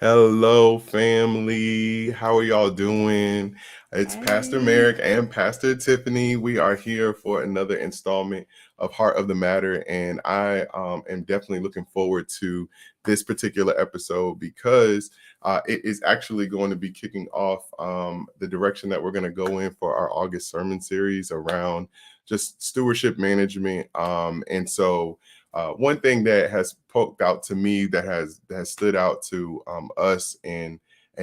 Hello, family. How are y'all doing? It's Pastor Hey. Merrick and Pastor Tiffany. We are here for another installment of Heart of the Matter, and I am definitely looking forward to this particular episode because it is actually going to be kicking off the direction that we're going to go in for our August sermon series around just stewardship management. One thing that has poked out to me that has stood out to us and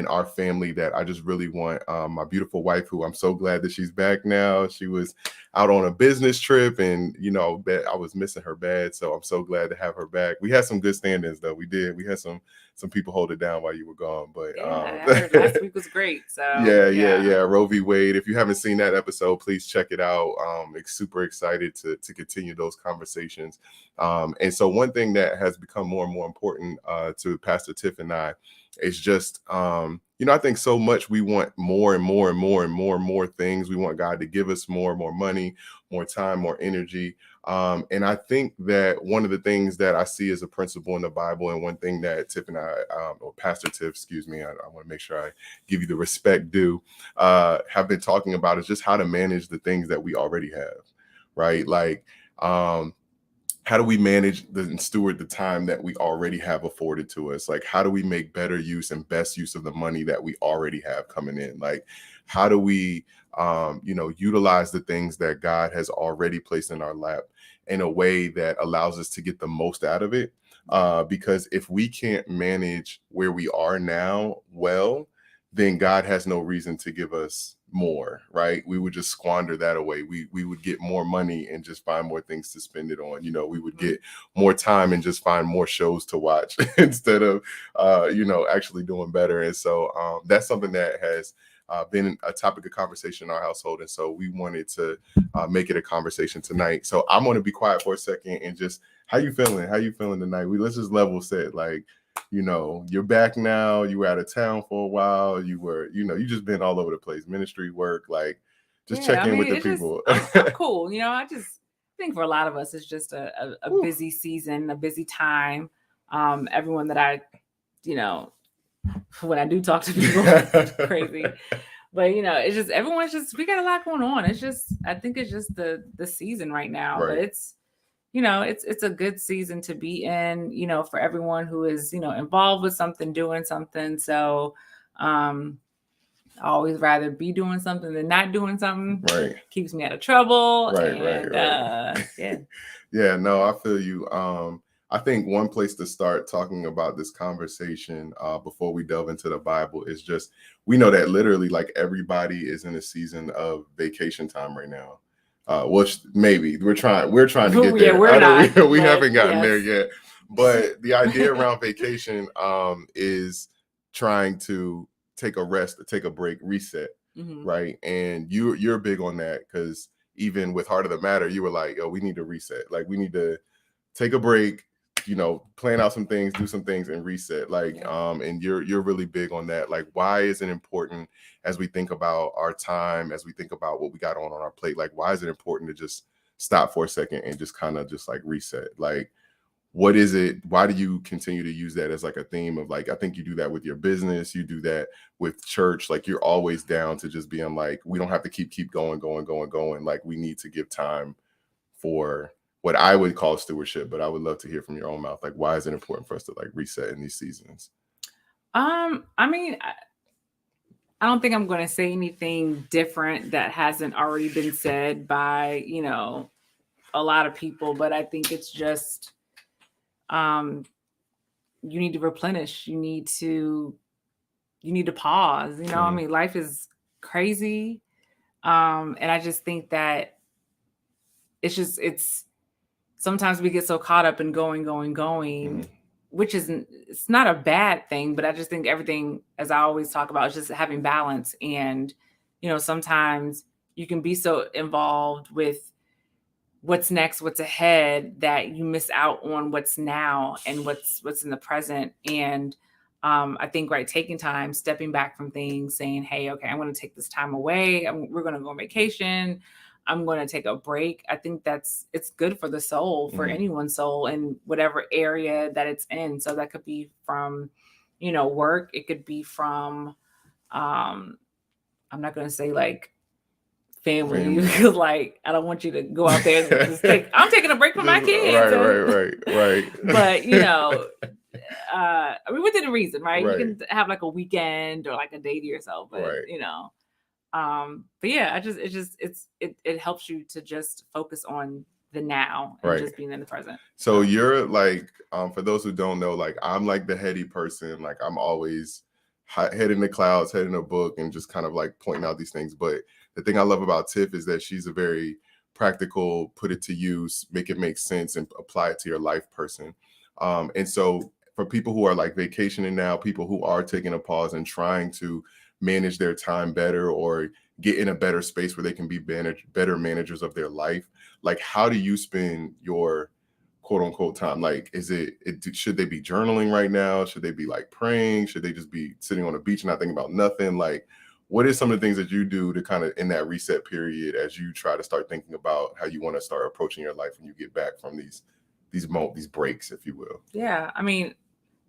our family that I just really want my beautiful wife, who I'm so glad that she's back now. She was out on a business trip, and I was missing her bad, so I'm so glad to have her back. We had some good stand-ins though. We did. We had some people hold it down while you were gone, but Yeah, I heard last week was great. So yeah. Roe v. Wade. If you haven't seen that episode, please check it out. Super excited to continue those conversations. And so one thing that has become more and more important to Pastor Tiff and I is just, I think so much we want more and more and more and more and more things. We want God to give us more money, more time, more energy. And I think that one of the things that I see as a principle in the Bible, and one thing that Tiff and I, or Pastor Tiff, excuse me, I want to make sure I give you the respect due, have been talking about is just how to manage the things that we already have, right? Like, how do we manage and steward the time that we already have afforded to us? Like, how do we make better use and best use of the money that we already have coming in? Like, how do we, utilize the things that God has already placed in our lap in a way that allows us to get the most out of it? Because if we can't manage where we are now well, then God has no reason to give us more, right? We would just squander that away. We would get more money and just find more things to spend it on. We would get more time and just find more shows to watch instead of actually doing better. And so that's something that has been a topic of conversation in our household. And so we wanted to make it a conversation tonight. So I'm going to be quiet for a second and just, how you feeling? How you feeling tonight? Let's just level set. Like, you're back now. You were out of town for a while. You were, you just been all over the place, ministry, work, like just yeah, check I in with mean, the it's just people. I'm cool. I just think for a lot of us, it's just a busy season, a busy time. Everyone that you know, when I do talk to people, it's crazy. But it's just everyone's just we got a lot going on. It's just I think it's just the season right now. But Right. it's a good season to be in, for everyone who is, involved with something, doing something. So I always rather be doing something than not doing something. Right. Keeps me out of trouble. Right. Yeah. Yeah, no, I feel you. I think one place to start talking about this conversation before we delve into the Bible is just, we know that literally like everybody is in a season of vacation time right now. Which maybe we're trying to get there. We're not, we but haven't gotten there yes. yet. But the idea around vacation is trying to take a rest, take a break, reset, right? And you're big on that because even with Heart of the Matter, you were like, "Yo, we need to reset. Like, we need to take a break, plan out some things, do some things, and reset." Like, and you're really big on that. Like, why is it important as we think about our time, as we think about what we got on our plate? Like, why is it important to just stop for a second and just kind of just like reset? Like, what is it? Why do you continue to use that as like a theme of like, I think you do that with your business, you do that with church, like you're always down to just being like, we don't have to keep going. Like, we need to give time for what I would call stewardship, but I would love to hear from your own mouth. Like, why is it important for us to like reset in these seasons? I mean, I don't think I'm going to say anything different that hasn't already been said by, a lot of people, but I think it's just, you need to replenish. You need to pause. I mean, life is crazy. And I just think that it's sometimes we get so caught up in going, which isn't, it's not a bad thing, but I just think everything, as I always talk about, is just having balance. And, sometimes you can be so involved with what's next, what's ahead, that you miss out on what's now and what's in the present. And I think, right, taking time, stepping back from things, saying, hey, okay, I'm going to take this time away. We're going to go on vacation. I'm going to take a break. I think it's good for the soul, for anyone's soul, in whatever area that it's in. So that could be from, work. It could be from, I'm not going to say like family, because like I don't want you to go out there and just I'm taking a break from my kids. Right. But I mean, within reason, right? You can have like a weekend or like a day to yourself, but but yeah, it helps you to just focus on the now and just being in the present. So you're like, for those who don't know, like I'm like the heady person. Like I'm always head in the clouds, head in a book, and just kind of like pointing out these things. But the thing I love about Tiff is that she's a very practical, put it to use, make it make sense, and apply it to your life person. And so for people who are like vacationing now, people who are taking a pause and trying to manage their time better or get in a better space where they can be better managers of their life, like how do you spend your quote unquote time? Like, should they be journaling right now? Should they be like praying? Should they just be sitting on the beach and not thinking about nothing? Like, what are some of the things that you do to kind of in that reset period as you try to start thinking about how you want to start approaching your life when you get back from these breaks, if you will? Yeah, I mean,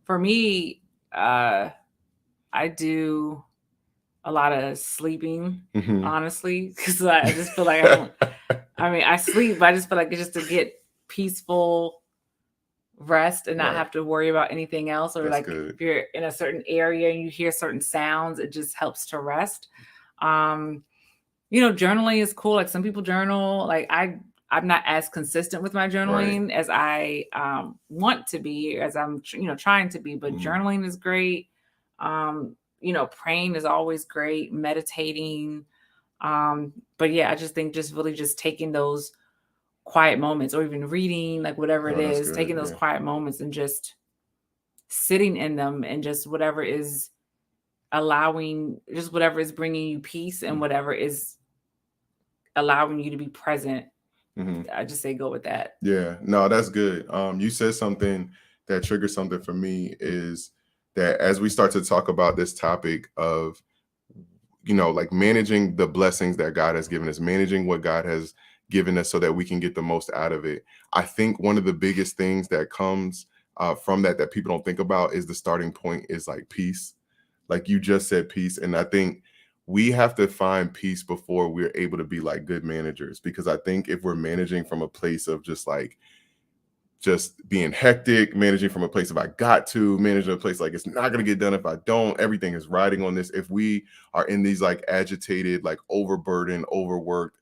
for me, I do a lot of sleeping, honestly, because I just feel like I sleep, but I just feel like it's just to get peaceful rest and not have to worry about anything else. Or like if you're in a certain area and you hear certain sounds, it just helps to rest. Journaling is cool. Like some people journal. Like I'm not as consistent with my journaling as I want to be, as I'm trying to be, but journaling is great. Praying is always great, meditating. But yeah, I just think just really just taking those quiet moments or even reading, like whatever it is, taking those quiet moments and just sitting in them and just whatever is bringing you peace and whatever is allowing you to be present. I just say go with that. Yeah, no, that's good. You said something that triggered something for me is that as we start to talk about this topic of, like managing the blessings that God has given us, managing what God has given us so that we can get the most out of it. I think one of the biggest things that comes from that people don't think about is the starting point is like peace. Like you just said, peace. And I think we have to find peace before we're able to be like good managers, because I think if we're managing from a place of just being hectic, managing from a place of I got to, managing a place like it's not going to get done if I don't, everything is riding on this. If we are in these like agitated, like overburdened, overworked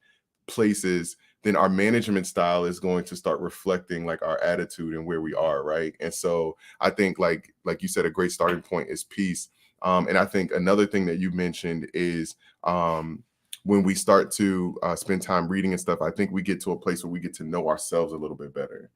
places, then our management style is going to start reflecting like our attitude and where we are, right? And so I think like you said, a great starting point is peace. And I think another thing that you mentioned is when we start to spend time reading and stuff, I think we get to a place where we get to know ourselves a little bit better.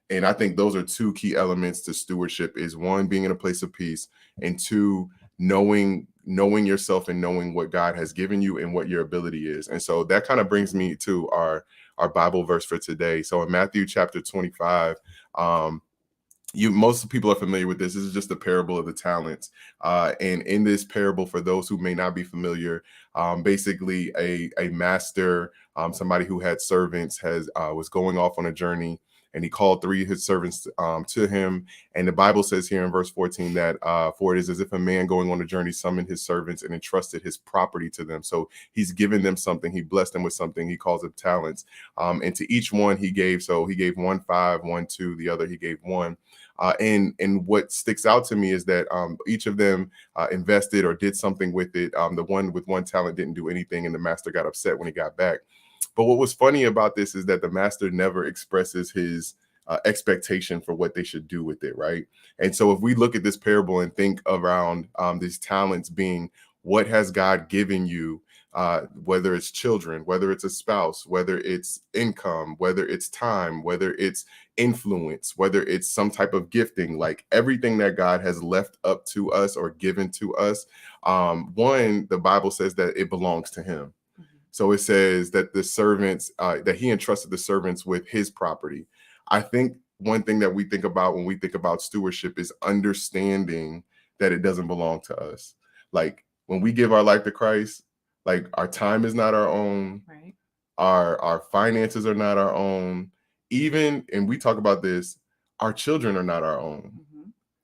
And I think those are two key elements to stewardship: is one, being in a place of peace, and two, knowing yourself and knowing what God has given you and what your ability is. And so that kind of brings me to our Bible verse for today. So in Matthew chapter 25, most people are familiar with this. This is just the parable of the talents. And in this parable, for those who may not be familiar, basically a master, somebody who had servants, was going off on a journey, and he called three of his servants to him. And the Bible says here in verse 14 that for it is as if a man going on a journey summoned his servants and entrusted his property to them. So he's given them something. He blessed them with something. He calls it talents. And to each one he gave. So he gave one 5, one 2, the other he gave 1. And what sticks out to me is that each of them invested or did something with it. The one with 1 talent didn't do anything, and the master got upset when he got back. But what was funny about this is that the master never expresses his expectation for what they should do with it, right? And so if we look at this parable and think around these talents being, what has God given you? Whether it's children, whether it's a spouse, whether it's income, whether it's time, whether it's influence, whether it's some type of gifting, like everything that God has left up to us or given to us, the Bible says that it belongs to him. So it says that the servants, that he entrusted the servants with his property. I think one thing that we think about when we think about stewardship is understanding that it doesn't belong to us. Like when we give our life to Christ, like our time is not our own. Right. Our finances are not our own. Even, and we talk about this, our children are not our own.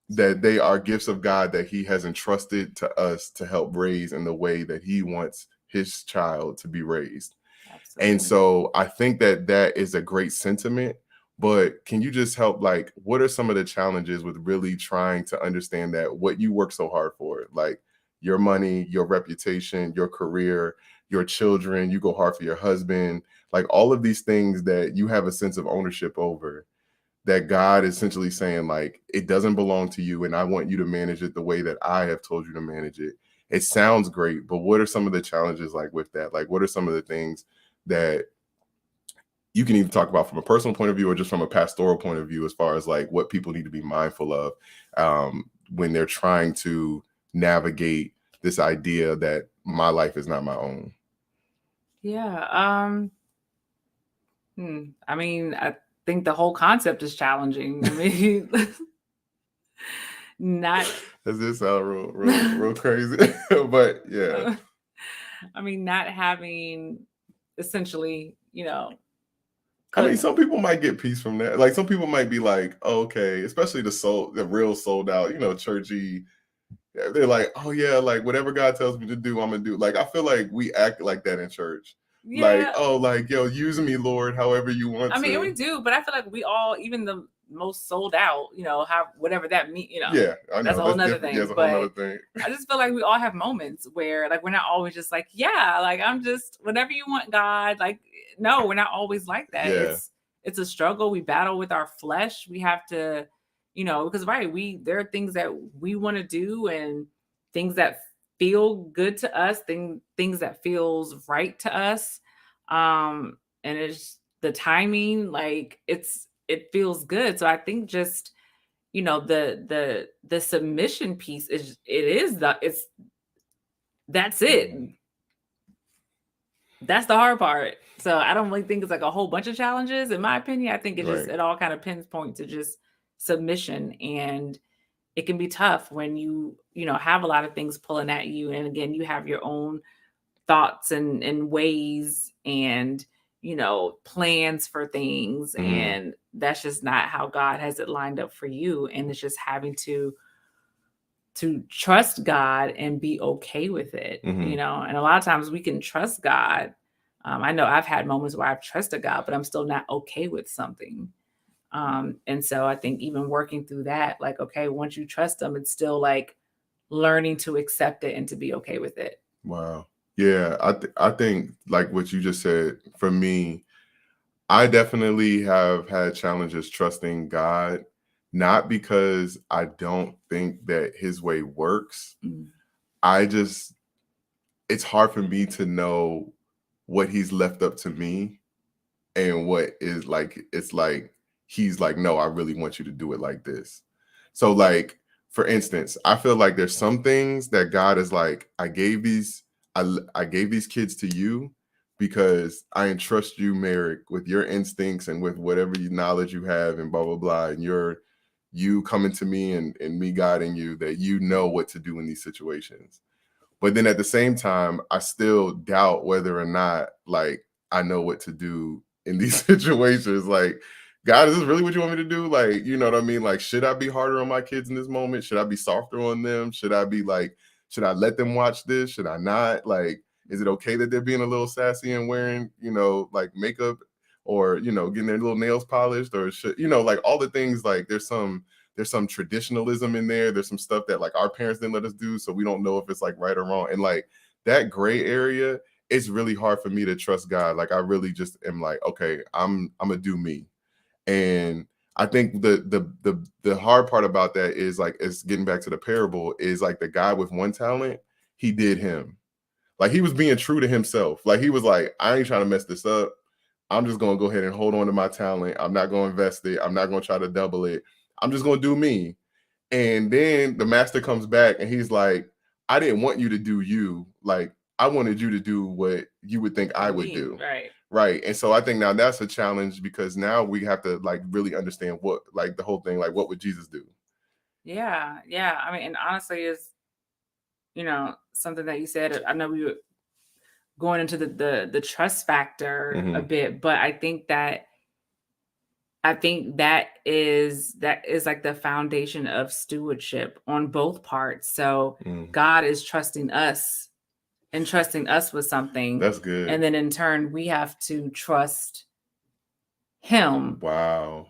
that they are gifts of God that he has entrusted to us to help raise in the way that he wants his child to be raised. Absolutely. And so I think that that is a great sentiment, but can you just help, like, what are some of the challenges with really trying to understand that what you work so hard for, like your money, your reputation, your career, your children, you go hard for your husband, like all of these things that you have a sense of ownership over, that God is essentially saying, like, it doesn't belong to you and I want you to manage it the way that I have told you to manage it. It sounds great, but what are some of the challenges like with that? Like, what are some of the things that you can even talk about from a personal point of view or just from a pastoral point of view, as far as like what people need to be mindful of when they're trying to navigate this idea that my life is not my own? Yeah. I mean, I think the whole concept is challenging. I mean, not. Does this sound real crazy? But yeah. I mean, not having essentially, I mean, some people might get peace from that. Like, some people might be like, oh, okay, especially the real sold out, churchy. They're like, oh yeah, like whatever God tells me to do, I'm gonna do. Like, I feel like we act like that in church. Like, Yeah. oh, like, yo, use me, Lord, however you want to. I mean, we do, but I feel like we all, even the most sold out, have whatever that means, Yeah, I know. That's a whole nother thing. Yeah, it's a whole nother thing. I just feel like we all have moments where, like, we're not always just like, yeah, like, I'm just whatever you want, God. Like, no, we're not always like that. Yeah. It's a struggle. We battle with our flesh. We have to, because there are things that we want to do and things that feel good to us, things that feels right to us. And it's the timing, like it feels good. So I think just, the submission piece that's it. That's the hard part. So I don't really think it's like a whole bunch of challenges. In my opinion, I think it all kind of pinpoint to just submission. And it can be tough when you have a lot of things pulling at you. And again, you have your own thoughts and ways and, plans for things. And that's just not how God has it lined up for you. And it's just having to trust God and be okay with it, and a lot of times we can trust God. I know I've had moments where I've trusted God, but I'm still not okay with something. And so I think even working through that, like, okay, once you trust him, it's still like learning to accept it and to be okay with it. Wow. Yeah, I think like what you just said, for me, I definitely have had challenges trusting God, not because I don't think that his way works. It's hard for me to know what he's left up to me and what is like, it's like, he's like, no, I really want you to do it like this. So like, for instance, I feel like there's some things that God is like, I gave these kids to you because I entrust you, Merrick, with your instincts and with whatever knowledge you have and blah, blah, blah. And you coming to me and me guiding you, that you know what to do in these situations. But then at the same time, I still doubt whether or not like I know what to do in these situations. Like, God, is this really what you want me to do? Like, you know what I mean? Like, should I be harder on my kids in this moment? Should I be softer on them? Should I let them watch this? Should I not? Like, is it okay that they're being a little sassy and wearing, like makeup or, getting their little nails polished, or should, like all the things, like there's some traditionalism in there. There's some stuff that like our parents didn't let us do. So we don't know if it's like right or wrong. And like that gray area, it's really hard for me to trust God. Like I really just am like, okay, I'm gonna do me. And I think the hard part about that is like, it's getting back to the parable, is like the guy with one talent, he did him. Like he was being true to himself. Like he was like, I ain't trying to mess this up. I'm just gonna go ahead and hold on to my talent. I'm not gonna invest it. I'm not gonna try to double it. I'm just gonna do me. And then the master comes back and he's like, I didn't want you to do you. Like, I wanted you to do what you would think I would do. Right. And so I think now that's a challenge, because now we have to like really understand what, like the whole thing, like what would Jesus do? Yeah. Yeah. I mean, and honestly is, something that you said, I know we were going into the trust factor a bit, but I think that I think that is like the foundation of stewardship on both parts. So God is trusting us with something. That's good. And then in turn, we have to trust him. Wow.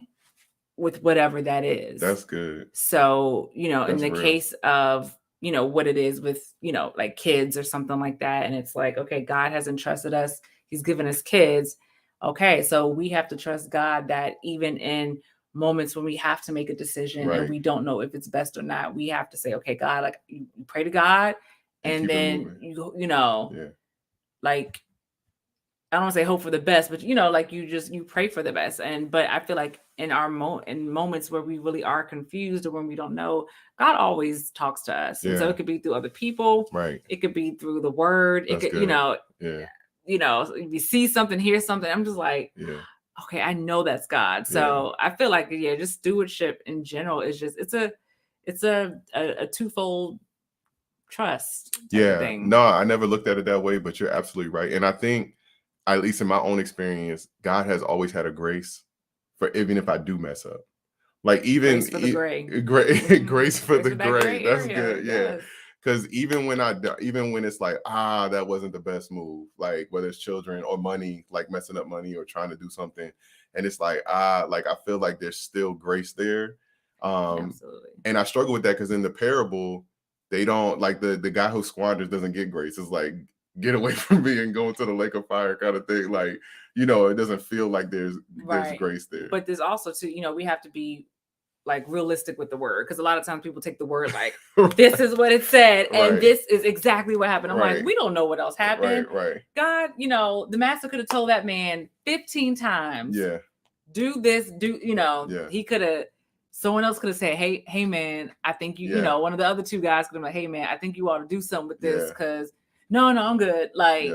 With whatever that is. That's good. So, That's in the real. case of, what it is with, like kids or something like that. And it's like, okay, God has entrusted us. He's given us kids. Okay. So we have to trust God that even in moments when we have to make a decision and we don't know if it's best or not, we have to say, okay, God, like you pray to God and then like, I don't want to say hope for the best, but like you pray for the best. But I feel like in our in moments where we really are confused or when we don't know, God always talks to us. And so it could be through other people. Right. It could be through the word. That's it could, good. If you see something, hear something, I'm just like, okay, I know that's God. So I feel like, just stewardship in general is just, it's a twofold trust. Thing. No, I never looked at it that way, but you're absolutely right. And I think, at least in my own experience, God has always had a grace for even if I do mess up. Like even grace for the gray. Grace for the gray. That's good. Yeah. Because even when it's like, that wasn't the best move, like whether it's children or money, like messing up money or trying to do something. And it's like, like I feel like there's still grace there. Absolutely. And I struggle with that because in the parable, they don't like the guy who squanders doesn't get grace. It's like, get away from me and go into the lake of fire kind of thing. Like, it doesn't feel like there's grace there. But there's also too, we have to be like realistic with the word. Because a lot of times people take the word like, this is what it said. And this is exactly what happened. I'm like, we don't know what else happened. Right. God, the master could have told that man 15 times. Yeah. Do this, he could have, someone else could have said, hey man, I think one of the other two guys could have been like, hey man, I think you ought to do something with this because no, I'm good. Like,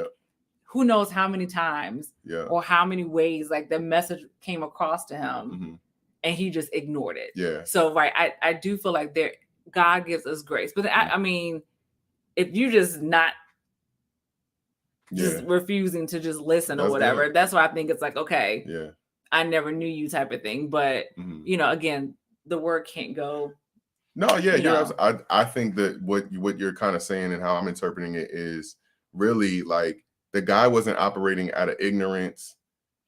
who knows how many times or how many ways like the message came across to him and he just ignored it. Yeah. So, I do feel like God gives us grace. But I mean, if you just not just refusing to just listen or whatever, that's why I think it's like, okay, I never knew you type of thing. But, again, the word can't go. No, I think that what you're kind of saying and how I'm interpreting it is really like the guy wasn't operating out of ignorance.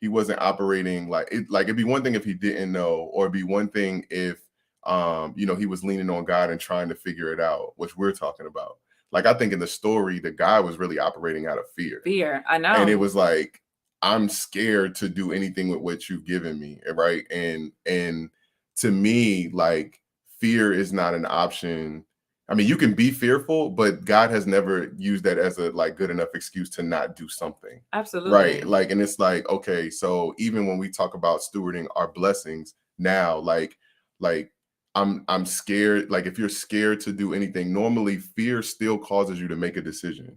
He wasn't operating like it'd be one thing if he didn't know, or it'd be one thing if he was leaning on God and trying to figure it out, which we're talking about. Like I think in the story, the guy was really operating out of fear. I know. And it was like, I'm scared to do anything with what you've given me, right? And to me, like, fear is not an option. I mean, you can be fearful, but God has never used that as a like good enough excuse to not do something. Absolutely. Right. Like, and it's like, okay, so even when we talk about stewarding our blessings now, like I'm scared. Like if you're scared to do anything, normally fear still causes you to make a decision.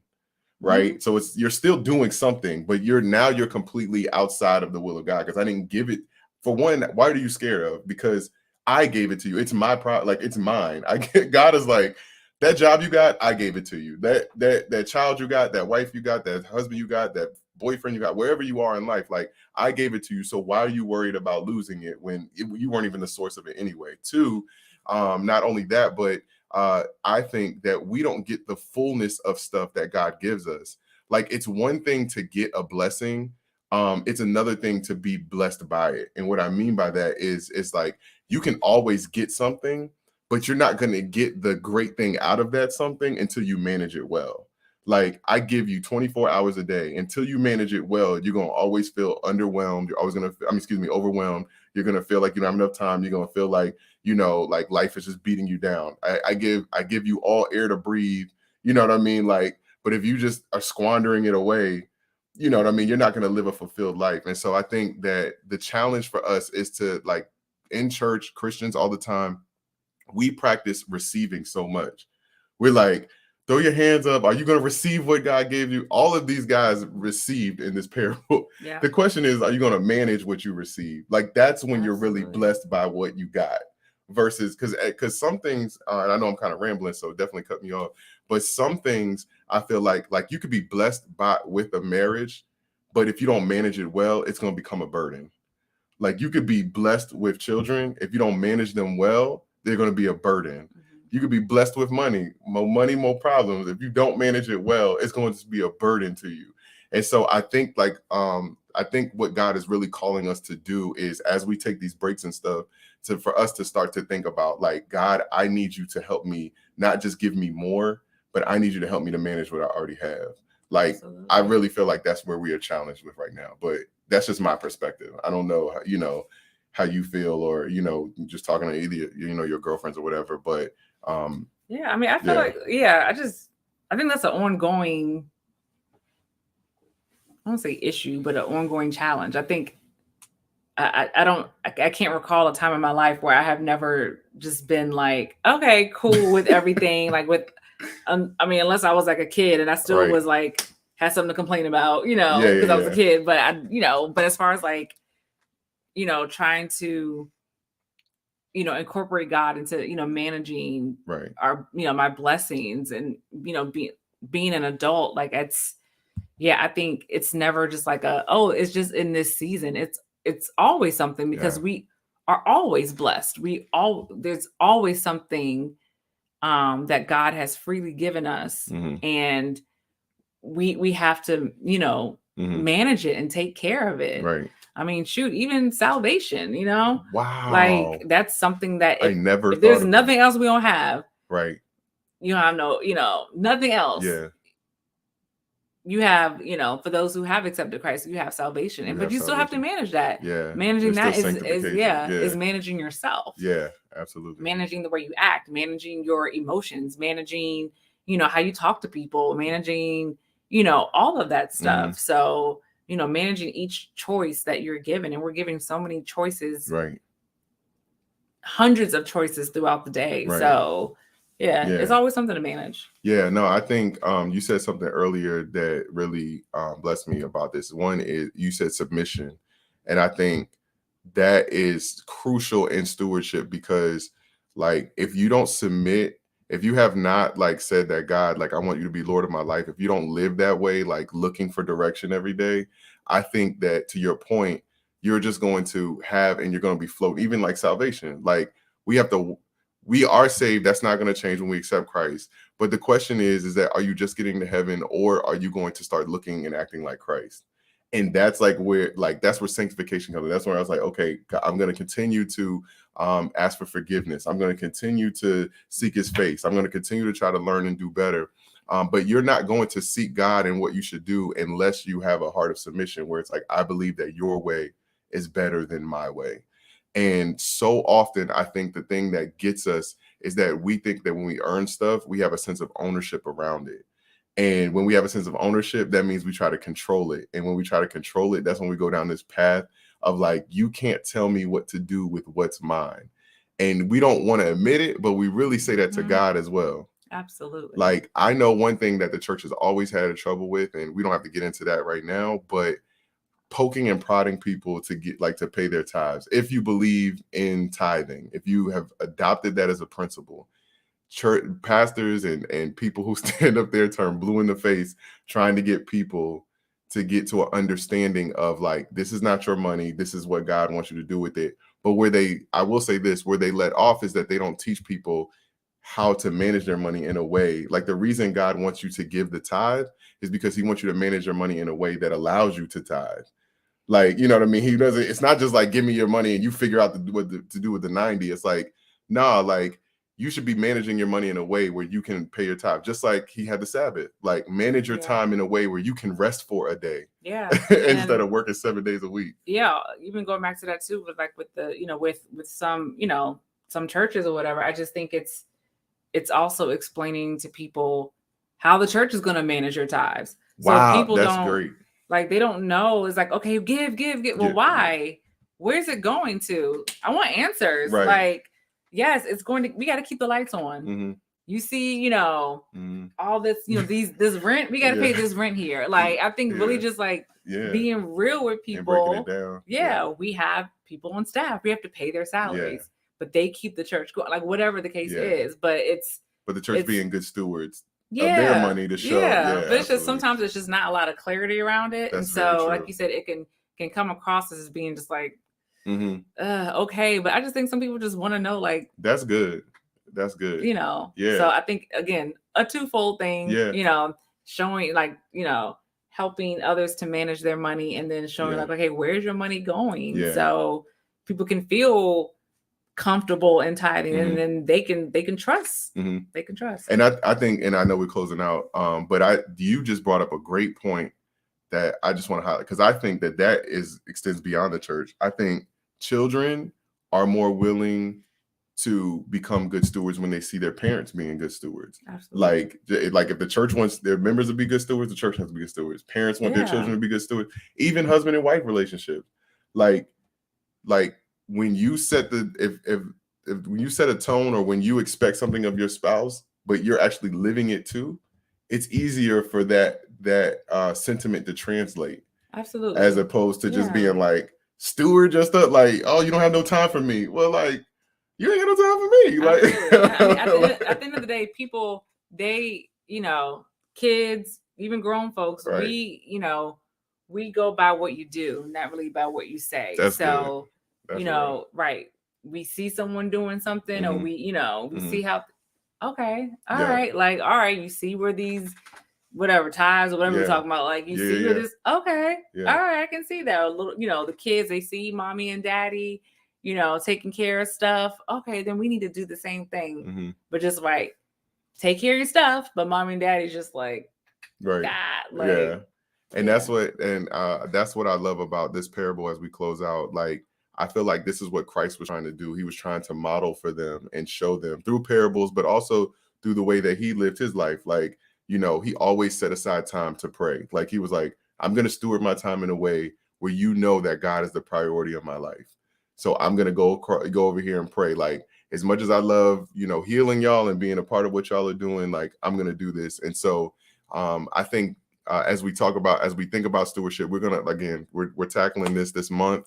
Right. So you're still doing something, but you're completely outside of the will of God. Because I didn't give it. For one, why are you scared of? Because I gave it to you. It's my like it's mine. God is like, that job you got, I gave it to you. That child you got, that wife you got, that husband you got, that boyfriend you got, wherever you are in life, like I gave it to you. So why are you worried about losing it when you weren't even the source of it anyway? Two, not only that, but I think that we don't get the fullness of stuff that God gives us. Like it's one thing to get a blessing. It's another thing to be blessed by it. And what I mean by that is it's like you can always get something, but you're not going to get the great thing out of that something until you manage it well. Like I give you 24 hours a day. Until you manage it well, you're going to always feel underwhelmed. You're always going to, overwhelmed. You're going to feel like you don't have enough time. You're going to feel like, like life is just beating you down. I give you all air to breathe. You know what I mean? Like, but if you just are squandering it away, you know what I mean? You're not going to live a fulfilled life. And so I think that the challenge for us is to, like, in church, Christians all the time, we practice receiving so much. We're like, throw your hands up. Are you going to receive what God gave you? All of these guys received in this parable. Yeah. The question is, are you going to manage what you receive? Like, that's when you're really blessed by what you got. Versus because some things, and I know I'm kind of rambling, so definitely cut me off. But some things I feel like you could be blessed with a marriage, but if you don't manage it well, it's going to become a burden. Like you could be blessed with children. If you don't manage them well, they're going to be a burden. You could be blessed with money, more problems. If you don't manage it well, it's going to be a burden to you. And so I think I think what God is really calling us to do is, as we take these breaks and stuff, for us to start to think about like, God, I need you to help me, not just give me more, but I need you to help me to manage what I already have. Like, absolutely. I really feel like that's where we are challenged with right now, but that's just my perspective. I don't know, how you feel, or, just talking to either, your girlfriends or whatever, but yeah, I mean, I feel like, I think that's an ongoing, I won't say issue, but an ongoing challenge. I think I can't recall a time in my life where I have never just been like, okay, cool with everything. Like with, I mean, unless I was like a kid and I still was like, had something to complain about, because I was a kid, but but as far as like, trying to, incorporate God into, managing our, my blessings and, being an adult, like I think it's never just like it's just in this season. It's always something, because we are always blessed. There's always something that God has freely given us, and we have to, manage it and take care of it. Right. I mean, shoot, even salvation, Wow. Like that's something that if there's nothing else we don't have. Right. You don't have nothing else. Yeah. You have, for those who have accepted Christ, you have salvation, but you still have to manage that. Yeah. Managing that is managing yourself. Yeah, absolutely. Managing the way you act, managing your emotions, managing, how you talk to people, managing, all of that stuff. So, managing each choice that you're given, and we're giving so many choices, right? Hundreds of choices throughout the day. Right. So it's always something to manage. Yeah, no, I think you said something earlier that really blessed me about this. One is you said submission. And I think that is crucial in stewardship, because like if you don't submit, if you have not like said that, God, like I want you to be Lord of my life, if you don't live that way, like looking for direction every day, I think that, to your point, you're just going to have, and you're going to be floating, even like salvation. Like we are saved. That's not going to change when we accept Christ. But the question is that, are you just getting to heaven, or are you going to start looking and acting like Christ? And that's like where, like, that's where sanctification comes in. That's where I was like, okay, I'm going to continue to ask for forgiveness. I'm going to continue to seek his face. I'm going to continue to try to learn and do better. But you're not going to seek God and what you should do unless you have a heart of submission, where it's like, I believe that your way is better than my way. And so often, I think the thing that gets us is that we think that when we earn stuff, we have a sense of ownership around it. And when we have a sense of ownership, that means we try to control it. And when we try to control it, that's when we go down this path of like, you can't tell me what to do with what's mine. And we don't want to admit it, but we really say that to God as well. Absolutely. Like, I know one thing that the church has always had trouble with, and we don't have to get into that right now, but poking and prodding people to get to pay their tithes. If you believe in tithing, if you have adopted that as a principle, church pastors and people who stand up there turn blue in the face trying to get people to get to an understanding of like, this is not your money, this is what God wants you to do with it. But I will say this, where they let off is that they don't teach people how to manage their money in a way. Like, the reason God wants you to give the tithe is because he wants you to manage your money in a way that allows you to tithe. Like, you know what I mean? He doesn't, it's not just like, give me your money and you figure out what to do with the 90. It's like, nah, like, you should be managing your money in a way where you can pay your tithe, just like he had the Sabbath. Like, manage your time in a way where you can rest for a day. Yeah. Instead of working 7 days a week. Yeah. Even going back to that too, with like with the, with some, some churches or whatever, I just think it's also explaining to people how the church is going to manage your tithes. So wow, people that's great. Like, they don't know. It's like, okay, give. Well, why? Where's it going to? I want answers. Right. Like, yes, we got to keep the lights on. Mm-hmm. You see, all this, this rent, we got to pay this rent here. Like, I think really just like being real with people. And breaking it down. We have people on staff. We have to pay their salaries, but they keep the church going, like whatever the case is. But the church being good stewards of their money to show. But it's just, sometimes it's just not a lot of clarity around it. That's and so, like you said, it can come across as being just like, okay. But I just think some people just want to know, like, that's good. That's good. Yeah. So I think, again, a twofold thing, Yeah. showing, like, helping others to manage their money, and then showing like, okay, where's your money going? Yeah. So people can feel comfortable in tithing, and then they can trust. They can trust. And I think, and I know we're closing out, but you just brought up a great point that I just want to highlight, because I think that extends beyond the church. I think children are more willing to become good stewards when they see their parents being good stewards. Absolutely. Like if the church wants their members to be good stewards, the church has to be good stewards. Parents want their children to be good stewards. Even husband and wife relationships. Like when you set when you set a tone, or when you expect something of your spouse, but you're actually living it too, it's easier for that sentiment to translate. Absolutely. As opposed to just being like, steward just up, like, oh, you don't have no time for me. Well, like, you ain't got no time for me. Like, I mean, at the end of the day, people, they, kids, even grown folks, we go by what you do, not really by what you say. That's so good. That's right. We see someone doing something, or we see how, okay, all right, like, all right, you see where these whatever ties or whatever we're talking about, like, you see where this, okay, all right, I can see that. A little, the kids, they see mommy and daddy, taking care of stuff. Okay, then we need to do the same thing. But just take care of your stuff, but mommy and daddy's just like, God, like, and that's what I love about this parable as we close out. Like, I feel like this is what Christ was trying to do. He was trying to model for them and show them through parables, but also through the way that he lived his life. Like, he always set aside time to pray. Like, he was like, I'm going to steward my time in a way where that God is the priority of my life. So I'm going to go over here and pray. Like, as much as I love, healing y'all and being a part of what y'all are doing, like, I'm going to do this. And so I think as we think about stewardship, we're going to, again, we're tackling this month.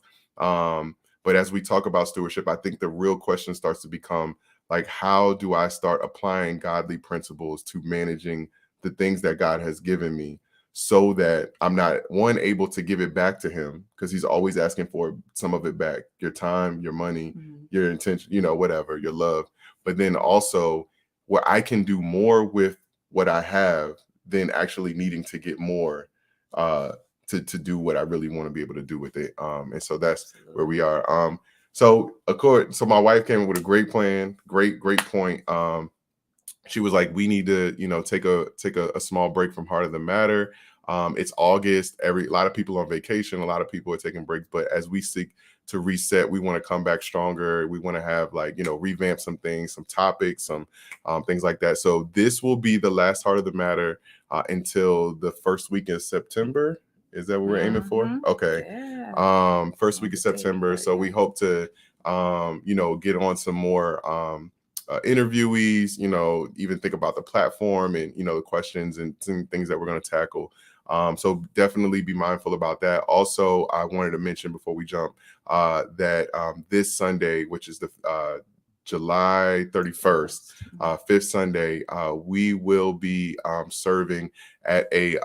But as we talk about stewardship, I think the real question starts to become, like, how do I start applying godly principles to managing the things that God has given me, so that I'm not, one, able to give it back to him, because he's always asking for some of it back, your time, your money, your intention, whatever, your love. But then also where I can do more with what I have than actually needing to get more to do what I really want to be able to do with it. And so that's where we are. So my wife came up with a great plan, great point. She was like, we need to, take a small break from Heart of the Matter. It's August. A lot of people on vacation, a lot of people are taking breaks, but as we seek to reset, we want to come back stronger. We want to have, like, revamp some things, some topics, some things like that. So this will be the last Heart of the Matter until the first week in September. Is that what we're aiming for? Okay. Yeah. First week of September. So we hope to, get on some more interviewees, even think about the platform and, the questions and things that we're going to tackle. So definitely be mindful about that. Also, I wanted to mention before we jump that this Sunday, which is the July 31st, fifth Sunday, we will be serving at a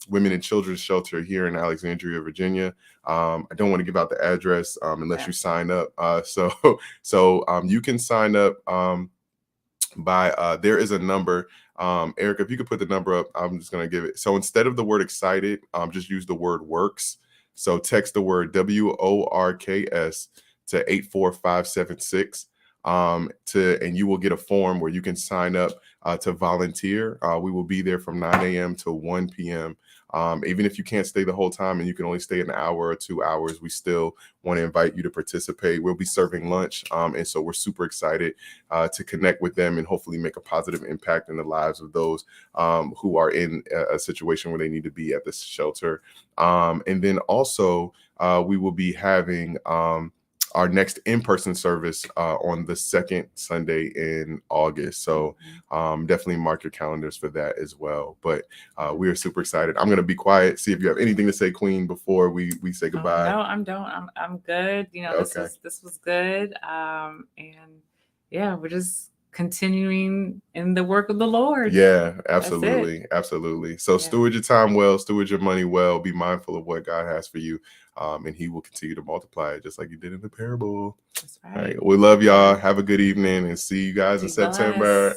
women and children's shelter here in Alexandria, Virginia. I don't want to give out the address unless you sign up. So you can sign up by there is a number. Eric, if you could put the number up, I'm just going to give it. So instead of the word excited, just use the word works. So text the word WORKS to 84576. And you will get a form where you can sign up to volunteer. We will be there from 9 a.m. to 1 p.m. Even if you can't stay the whole time and you can only stay an hour or 2 hours, we still want to invite you to participate. We'll be serving lunch. And so we're super excited to connect with them and hopefully make a positive impact in the lives of those who are in a situation where they need to be at this shelter. And then also we will be having our next in-person service on the second Sunday in August. So definitely mark your calendars for that as well. But we are super excited. I'm going to be quiet, see if you have anything to say, Queen, before we say goodbye. No, I'm good. This was good. And yeah, we're just continuing in the work of the Lord. Yeah, absolutely. Absolutely. So steward your time well, steward your money well, be mindful of what God has for you. And he will continue to multiply it just like he did in the parable. That's right. All right. We love y'all. Have a good evening and see you guys in Be September.